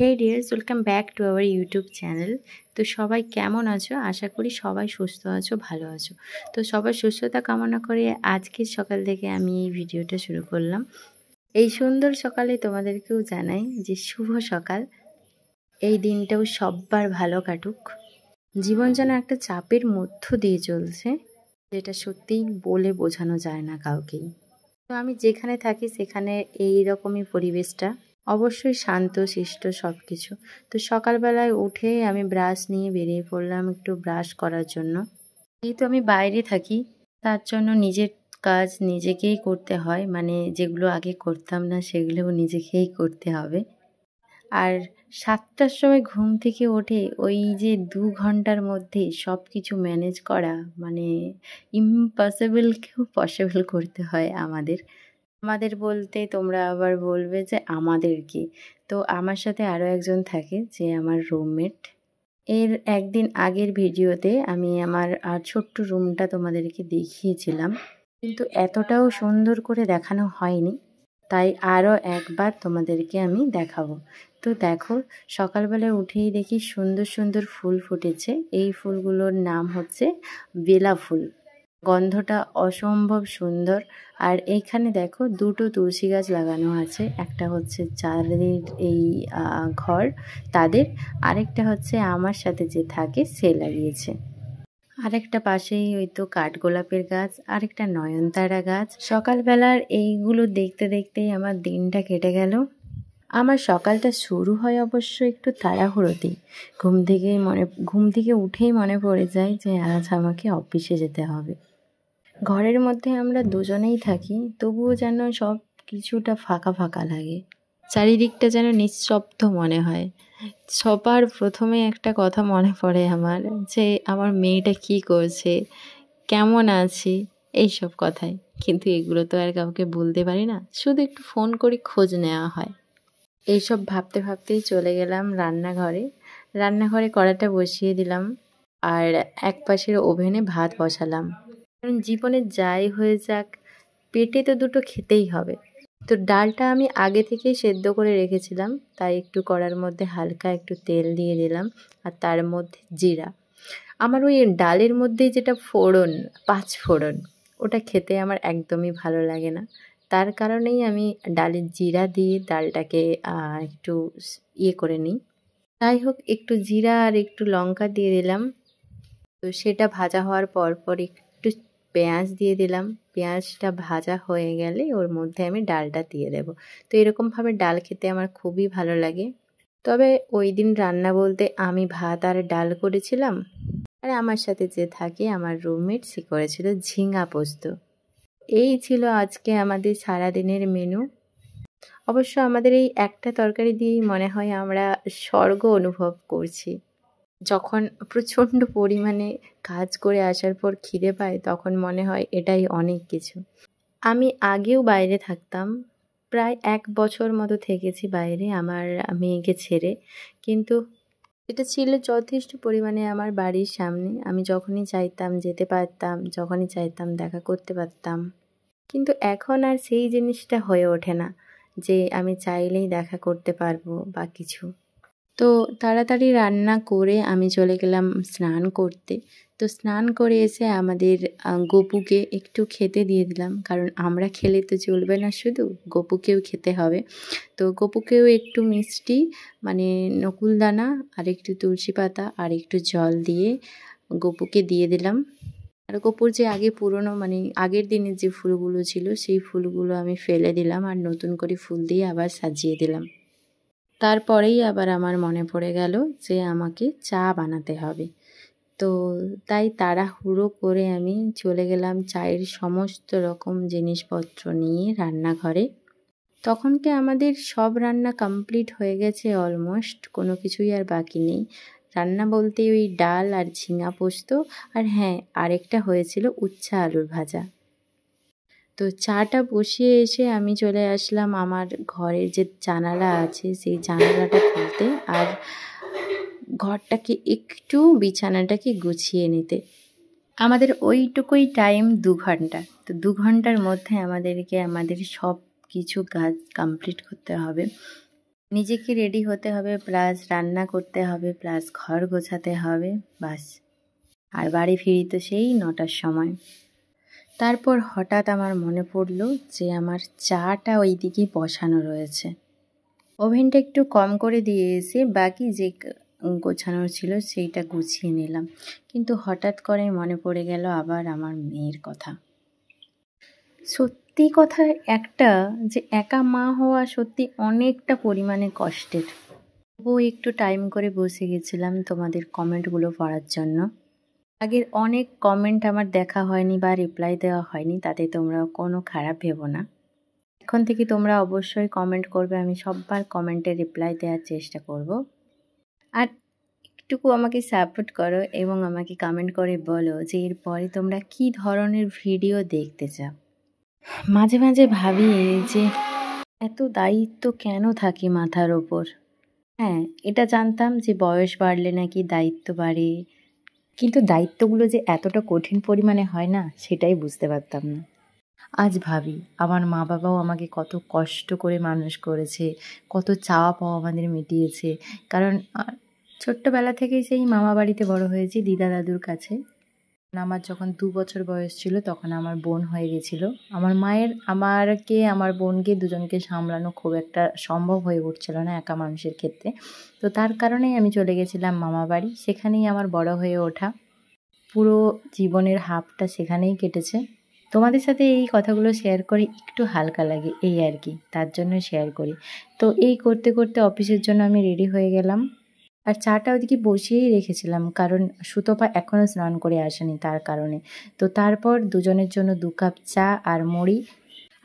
Hey dears, welcome back to our YouTube channel. তো সবাই কেমন আছো? আশা করি সবাই সুস্থ আছো, ভালো আছো। তো সবার সুস্থতা কামনা করে আজকের সকাল থেকে আমি এই ভিডিওটা শুরু করলাম। এই সুন্দর সকালে তোমাদেরকেও জানাই যে শুভ সকাল। এই দিনটাও সব্বার ভালো কাটুক। জীবন যেন একটা চাপের মধ্য দিয়ে চলছে, যেটা সত্যিই বলে বোঝানো যায় না কাউকেই। তো আমি যেখানে থাকি সেখানে এই রকমই পরিবেশটা, অবশ্যই শান্ত শিষ্ট সব কিছু। তো সকালবেলায় উঠে আমি ব্রাশ নিয়ে বেরিয়ে পড়লাম একটু ব্রাশ করার জন্য। যেহেতু আমি বাইরে থাকি, তার জন্য নিজের কাজ নিজেকেই করতে হয়, মানে যেগুলো আগে করতাম না সেগুলোও নিজেকেই করতে হবে। আর 7টার সময় ঘুম থেকে উঠে ওই যে 2 ঘন্টার মধ্যে সব কিছু ম্যানেজ করা, মানে ইম্পসিবলকেও পসিবল করতে হয় আমাদের। আমাদের বলতে তোমরা আবার বলবে যে আমাদের কি। তো আমার সাথে আরও একজন থাকে যে আমার রুমমেট। এর একদিন আগের ভিডিওতে আমি আমার ছোট্ট রুমটা তোমাদেরকে দেখিয়েছিলাম, কিন্তু এতটাও সুন্দর করে দেখানো হয়নি, তাই আরও একবার তোমাদেরকে আমি দেখাবো। তো দেখো, সকালবেলায় উঠেই দেখি সুন্দর সুন্দর ফুল ফুটেছে। এই ফুলগুলোর নাম হচ্ছে বেলা ফুল। গন্ধটা অসম্ভব সুন্দর। আর এইখানে দেখো দুটো তুলসী গাছ লাগানো আছে, একটা হচ্ছে যাদের এই ঘর তাদের, আরেকটা হচ্ছে আমার সাথে যে থাকে সে লাগিয়েছে। আরেকটা পাশেই ওই তো কাঠগোলাপের গাছ, আরেকটা নয়নতারা গাছ। সকালবেলার এইগুলো দেখতে দেখতেই আমার দিনটা কেটে গেল। আমার সকালটা শুরু হয় অবশ্য একটু তাড়াহুড়োতেই। ঘুম থেকে উঠেই মনে পড়ে যায় যে আজ আমাকে অফিসে যেতে হবে। ঘরের মধ্যে আমরা দুজনেই থাকি, তবুও যেন সব কিছুটা ফাঁকা ফাঁকা লাগে, চারিদিকটা যেন নিঃশব্দ মনে হয়। সবার প্রথমে একটা কথা মনে পড়ে আমার, যে আমার মেয়েটা কি করছে, কেমন আছে, এইসব কথাই। কিন্তু এগুলো তো আর কাউকে বলতে পারি না, শুধু একটু ফোন করে খোঁজ নেওয়া হয়। এইসব ভাবতে ভাবতেই চলে গেলাম রান্নাঘরে কড়াটা বসিয়ে দিলাম, আর এক পাশের ওভেনে ভাত বসালাম। কারণ জীবনে যাই হয়ে যাক, পেটে তো দুটো খেতেই হবে। তো ডালটা আমি আগে থেকেই সেদ্ধ করে রেখেছিলাম, তাই একটু কড়ার মধ্যে হালকা একটু তেল দিয়ে দিলাম, আর তার মধ্যে জিরা। আমার ওই ডালের মধ্যে যেটা ফোড়ন, 5 ফোড়ন, ওটা খেতে আমার একদমই ভালো লাগে না। তার কারণেই আমি ডালে জিরা দিয়ে ডালটাকে একটু করে নিই। যাই হোক, একটু জিরা আর একটু লঙ্কা দিয়ে দিলাম। তো সেটা ভাজা হওয়ার পর একটু পেঁয়াজ দিয়ে দিলাম। পেঁয়াজটা ভাজা হয়ে গেলে ওর মধ্যে আমি ডালটা দিয়ে দেব। তো এরকমভাবে ডাল খেতে আমার খুবই ভালো লাগে। তবে ওই দিন রান্না বলতে আমি ভাত আর ডাল করেছিলাম, আর আমার সাথে যে থাকে আমার রুমমেট সে করেছিল ঝিঙা পোস্ত। এই ছিল আজকে আমাদের সারাদিনের মেনু। অবশ্য আমাদের এই একটা তরকারি দিয়েই মনে হয় আমরা স্বর্গ অনুভব করছি। যখন প্রচণ্ড পরিমাণে কাজ করে আসার পর খিদে পায়, তখন মনে হয় এটাই অনেক কিছু। আমি আগেও বাইরে থাকতাম, প্রায় 1 বছর মতো থেকেছি বাইরে আমার মেয়েকে ছেড়ে। কিন্তু এটা ছিল যথেষ্ট পরিমাণে আমার বাড়ির সামনে। আমি যখনই চাইতাম যেতে পারতাম, যখনই চাইতাম দেখা করতে পারতাম। কিন্তু এখন আর সেই জিনিসটা হয়ে ওঠে না যে আমি চাইলেই দেখা করতে পারবো বা কিছু। তো তাড়াতাড়ি রান্না করে আমি চলে গেলাম স্নান করতে। তো স্নান করে এসে আমাদের গপুকে একটু খেতে দিয়ে দিলাম, কারণ আমরা খেলে তো চলবে না, শুধু গপুকেও খেতে হবে। তো গপুকেও একটু মিষ্টি, মানে নকুলদানা আর একটু তুলসী পাতা আর একটু জল দিয়ে গপুকে দিয়ে দিলাম। আর গপুর যে আগে পুরনো, মানে আগের দিনের যে ফুলগুলো ছিল সেই ফুলগুলো আমি ফেলে দিলাম, আর নতুন করে ফুল দিয়ে আবার সাজিয়ে দিলাম। তারপরেই আবার আমার মনে পড়ে গেল যে আমাকে চা বানাতে হবে। তো তাই তাড়াহুড়ো করে আমি চলে গেলাম চায়ের সমস্ত রকম জিনিসপত্র নিয়ে রান্নাঘরে। তখনকে আমাদের সব রান্না কমপ্লিট হয়ে গেছে অলমোস্ট, কোনো কিছুই আর বাকি নেই। রান্না বলতে ওই ডাল আর ঝিঙা পোস্ত, আর হ্যাঁ, আরেকটা হয়েছিল উচ্ছা আলুর ভাজা। তো চাটা বসিয়ে এসে আমি চলে আসলাম আমার ঘরের যে জানালা আছে সেই জানালাটা খুলতে, আর ঘরটাকে একটু বিছানাটাকে গুছিয়ে নিতে। আমাদের ওইটুকুই টাইম 2 ঘন্টা। তো 2 ঘন্টার মধ্যে আমাদেরকে আমাদের সব কিছু কাজ কমপ্লিট করতে হবে। নিজেকে রেডি হতে হবে, প্লাস রান্না করতে হবে, প্লাস ঘর গোছাতে হবে, বাস। আর বাড়ি ফিরি তো সেই 9টার সময়। তারপর হঠাৎ আমার মনে পড়লো যে আমার চাটা ওই দিকেই বসানো রয়েছে। ওভেনটা একটু কম করে দিয়ে এসে বাকি যে গোছানোর ছিল সেইটা গুছিয়ে নিলাম। কিন্তু হঠাৎ করে মনে পড়ে গেল আবার আমার মেয়ের কথা। সত্যি কথা একটা, যে একা মা হওয়া সত্যি অনেকটা পরিমাণে কষ্টের। তবুও একটু টাইম করে বসে গেছিলাম তোমাদের কমেন্টগুলো পড়ার জন্য। আগের অনেক কমেন্ট আমার দেখা হয়নি বা রিপ্লাই দেওয়া হয়নি, তাতে তোমরা কোনো খারাপ ভেবো না। এখন থেকে তোমরা অবশ্যই কমেন্ট করবে, আমি সবার কমেন্টে রিপ্লাই দেওয়ার চেষ্টা করব। আর একটুকু আমাকে সাপোর্ট করো এবং আমাকে কমেন্ট করে বলো যে এরপরে তোমরা কি ধরনের ভিডিও দেখতে চাও। মাঝে মাঝে ভাবি যে এত দায়িত্ব কেন থাকে মাথার ওপর। হ্যাঁ, এটা জানতাম যে বয়স বাড়লে নাকি দায়িত্ব বাড়ে, কিন্তু দায়িত্বগুলো যে এতটা কঠিন পরিমাণে হয় না সেটাই বুঝতে পারতাম না। আজ ভাবি আমার মা বাবাও আমাকে কত কষ্ট করে মানুষ করেছে, কত চাওয়া পাওয়া আমাদের মিটিয়েছে। কারণ ছোট্টবেলা থেকেই সেই মামা বাড়িতে বড় হয়েছি, দিদা দাদুর কাছে। আমার যখন 2 বছর বয়স ছিল তখন আমার বোন হয়ে গেছিলো। আমার মায়ের আমার বোনকে দুজনকে সামলানো খুব একটা সম্ভব হয়ে উঠছিল না একা মানুষের ক্ষেত্রে। তো তার কারণেই আমি চলে গেছিলাম মামা বাড়ি, সেখানেই আমার বড় হয়ে ওঠা। পুরো জীবনের হাফটা সেখানেই কেটেছে। তোমাদের সাথে এই কথাগুলো শেয়ার করে একটু হালকা লাগে, এই আর কি, তার জন্য শেয়ার করি। তো এই করতে করতে অফিসের জন্য আমি রেডি হয়ে গেলাম। আর চাটা ওদিকে বসিয়েই রেখেছিলাম, কারণ সুতপা এখনও স্নান করে আসেনি তার কারণে। তো তারপর দুজনের জন্য 2 কাপ চা আর মুড়ি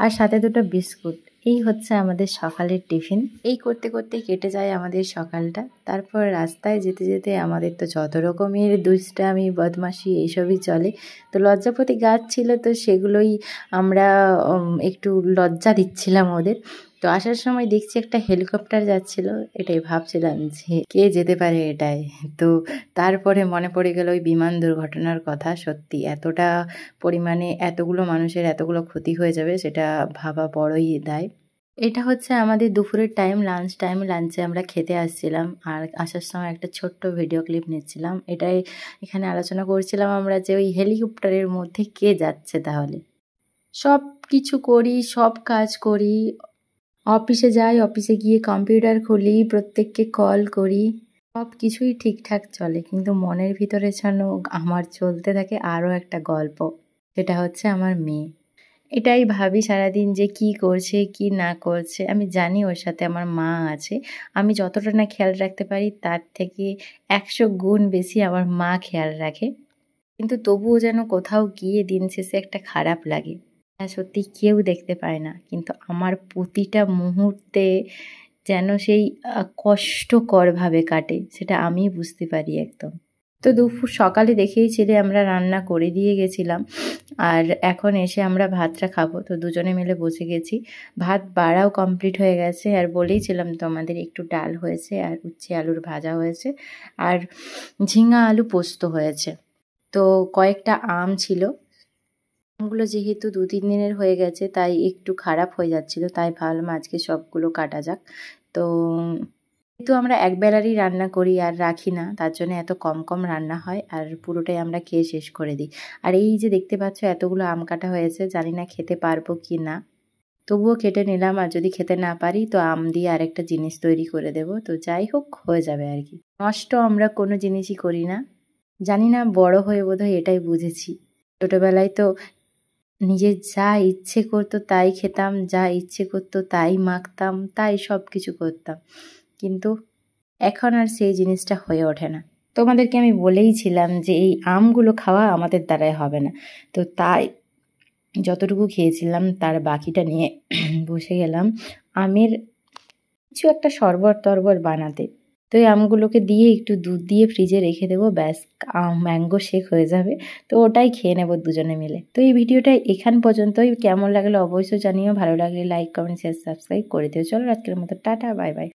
আর সাথে 2টা বিস্কুট, এই হচ্ছে আমাদের সকালের টিফিন। এই করতে করতেই কেটে যায় আমাদের সকালটা। তারপর রাস্তায় যেতে যেতে আমাদের তো যত রকমের দুষ্টামি বদমাশি এইসবই চলে। তো লজ্জাপতি গাছ ছিল, তো সেগুলোই আমরা একটু লজ্জা দিচ্ছিলাম ওদের। তো আসার সময় দেখছি একটা হেলিকপ্টার যাচ্ছিল, এটাই ভাবছিলাম যে কে যেতে পারে এটায়। তো তারপরে মনে পড়ে গেল ওই বিমান দুর্ঘটনার কথা। সত্যি এতটা পরিমাণে এতগুলো মানুষের এতগুলো ক্ষতি হয়ে যাবে সেটা ভাবা বড়ই দায়। এটা হচ্ছে আমাদের দুপুরের টাইম, লাঞ্চ টাইম। লাঞ্চে আমরা খেতে আসছিলাম আর আসার সময় একটা ছোট্ট ভিডিও ক্লিপ নিচ্ছিলাম। এটাই এখানে আলোচনা করছিলাম আমরা যে ওই হেলিকপ্টারের মধ্যে কে যাচ্ছে তাহলে। সব কিছু করি, সব কাজ করি, অফিসে যাই, অফিসে গিয়ে কম্পিউটার খুলি, প্রত্যেককে কল করি, সব কিছুই ঠিকঠাক চলে, কিন্তু মনের ভিতরে যেন আমার চলতে থাকে আরও একটা গল্প, সেটা হচ্ছে আমার মেয়ে। এটাই ভাবি সারাদিন যে কি করছে কি না করছে। আমি জানি ওর সাথে আমার মা আছে, আমি যতটা না খেয়াল রাখতে পারি তার থেকে 100 গুণ বেশি আমার মা খেয়াল রাখে। কিন্তু তবুও যেন কোথাও গিয়ে দিন শেষে একটা খারাপ লাগে। হ্যাঁ, সত্যি কেউ দেখতে পায় না, কিন্তু আমার প্রতিটা মুহূর্তে যেন সেই কষ্টকরভাবে কাটে, সেটা আমিই বুঝতে পারি একদম। তো দুপুর সকালে দেখেইছিলে আমরা রান্না করে দিয়ে গেছিলাম, আর এখন এসে আমরা ভাতটা খাবো। তো দুজনে মিলে বসে গেছি, ভাত বাড়াও কমপ্লিট হয়ে গেছে। আর বলেইছিলাম তোমাদের একটু ডাল হয়েছে আর উচ্ছে আলুর ভাজা হয়েছে আর ঝিঙা আলু পোস্ত হয়েছে। তো কয়েকটা আম ছিল, আমগুলো যেহেতু 2-3 দিনের হয়ে গেছে তাই একটু খারাপ হয়ে যাচ্ছিল, তাই ভাবলাম আজকে সবগুলো কাটা যাক। তো যেহেতু আমরা একবেলারই রান্না করি আর রাখি না, তার জন্য এত কম কম রান্না হয় আর পুরোটাই আমরা খেয়ে শেষ করে দিই। আর এই যে দেখতে পাচ্ছ এতগুলো আম কাটা হয়েছে, জানি না খেতে পারবো কি না, তবুও কেটে নিলাম। আর যদি খেতে না পারি তো আম দিয়ে আরেকটা জিনিস তৈরি করে দেব। তো যাই হোক, হয়ে যাবে আর কি। নষ্ট আমরা কোনো জিনিসই করি না। জানি না বড় হয়ে বোধহয় এটাই বুঝেছি। ছোটোবেলায় তো নিজের যা ইচ্ছে করতো তাই খেতাম, যা ইচ্ছে করতো তাই মাখতাম, তাই সব কিছু করতাম, কিন্তু এখন আর সেই জিনিসটা হয়ে ওঠে না। তোমাদেরকে আমি বলেইছিলাম যে এই আমগুলো খাওয়া আমাদের দ্বারাই হবে না, তো তাই যতটুকু খেয়েছিলাম তার বাকিটা নিয়ে বসে গেলাম আমের কিছু একটা শরবত টরবত বানাতে। তো এই আমগুলোকে দিয়ে একটু দুধ দিয়ে ফ্রিজে রেখে দেবো, ব্যাস ম্যাঙ্গো শেক হয়ে যাবে। তো ওটাই খেয়ে নেবো দুজনে মিলে। তো এই ভিডিওটা এখান পর্যন্তই। কেমন লাগলো অবশ্যই জানিও, ভালো লাগলে লাইক কমেন্ট শেয়ার সাবস্ক্রাইব করে দিও। চলো আজকের মতো টাটা, বাই বাই।